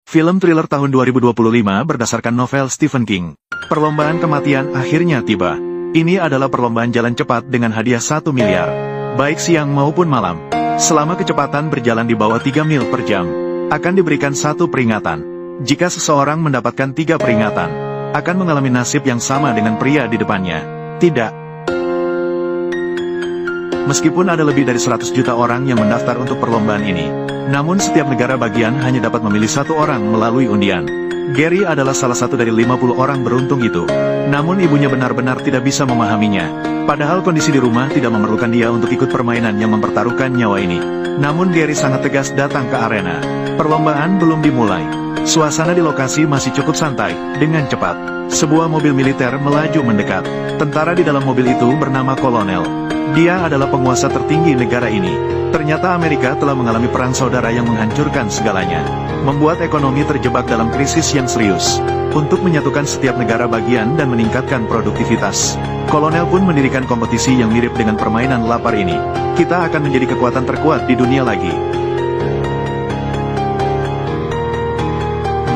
Film thriller tahun 2025 berdasarkan novel Stephen King. Perlombaan kematian akhirnya tiba. Ini adalah perlombaan jalan cepat dengan hadiah 1 miliar. Baik siang maupun malam. Selama kecepatan berjalan di bawah 3 mil per jam, akan diberikan 1 peringatan. Jika seseorang mendapatkan 3 peringatan, akan mengalami nasib yang sama dengan pria di depannya. Tidak. Meskipun ada lebih dari 100 juta orang yang mendaftar untuk perlombaan ini, namun setiap negara bagian hanya dapat memilih 1 orang melalui undian. Gary adalah salah satu dari 50 orang beruntung itu. Namun ibunya benar-benar tidak bisa memahaminya. Padahal kondisi di rumah tidak memerlukan dia untuk ikut permainan yang mempertaruhkan nyawa ini. Namun Gary sangat tegas datang ke arena. Perlombaan belum dimulai. Suasana di lokasi masih cukup santai. Dengan cepat, sebuah mobil militer melaju mendekat. Tentara di dalam mobil itu bernama Kolonel. Dia adalah penguasa tertinggi negara ini. Ternyata Amerika telah mengalami perang saudara yang menghancurkan segalanya, membuat ekonomi terjebak dalam krisis yang serius. Untuk menyatukan setiap negara bagian dan meningkatkan produktivitas, Kolonel pun mendirikan kompetisi yang mirip dengan permainan lapar ini. Kita akan menjadi kekuatan terkuat di dunia lagi.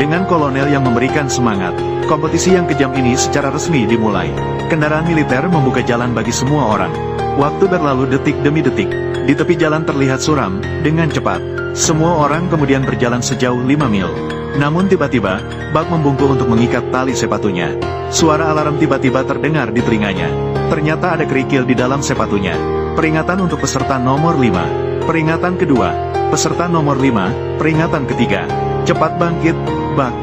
Dengan Kolonel yang memberikan semangat, kompetisi yang kejam ini secara resmi dimulai. Kendaraan militer membuka jalan bagi semua orang. Waktu berlalu detik demi detik. Di tepi jalan terlihat suram, dengan cepat. Semua orang kemudian berjalan sejauh 5 mil. Namun tiba-tiba, Buck membungkuk untuk mengikat tali sepatunya. Suara alarm tiba-tiba terdengar di telinganya. Ternyata ada kerikil di dalam sepatunya. Peringatan untuk peserta nomor 5. Peringatan kedua. Peserta nomor 5. Peringatan ketiga. Cepat bangkit, Buck.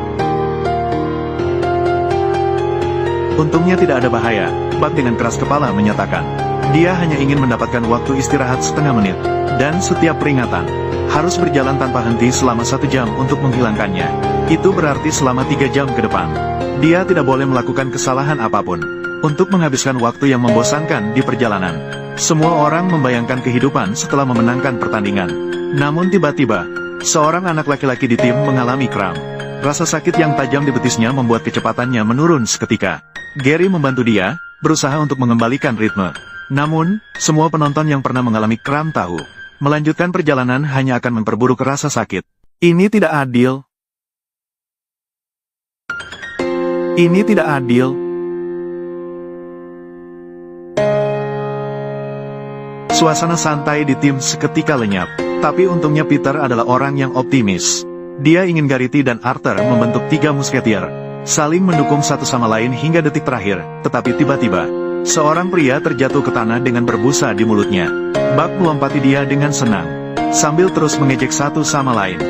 Untungnya tidak ada bahaya, Buck dengan keras kepala menyatakan. Dia hanya ingin mendapatkan waktu istirahat setengah menit, dan setiap peringatan harus berjalan tanpa henti selama 1 jam untuk menghilangkannya. Itu berarti selama 3 jam ke depan. Dia tidak boleh melakukan kesalahan apapun. Untuk menghabiskan waktu yang membosankan di perjalanan, semua orang membayangkan kehidupan setelah memenangkan pertandingan. Namun tiba-tiba, seorang anak laki-laki di tim mengalami kram. Rasa sakit yang tajam di betisnya membuat kecepatannya menurun seketika. Gary membantu dia, berusaha untuk mengembalikan ritme. Namun, semua penonton yang pernah mengalami kram tahu, melanjutkan perjalanan hanya akan memperburuk rasa sakit. Ini tidak adil. Ini tidak adil. Suasana santai di tim seketika lenyap. Tapi untungnya Peter adalah orang yang optimis. Dia ingin Garrity dan Arthur membentuk 3 musketier, saling mendukung satu sama lain hingga detik terakhir. Tetapi tiba-tiba, seorang pria terjatuh ke tanah dengan berbusa di mulutnya. Buck melompati dia dengan senang, sambil terus mengejek satu sama lain.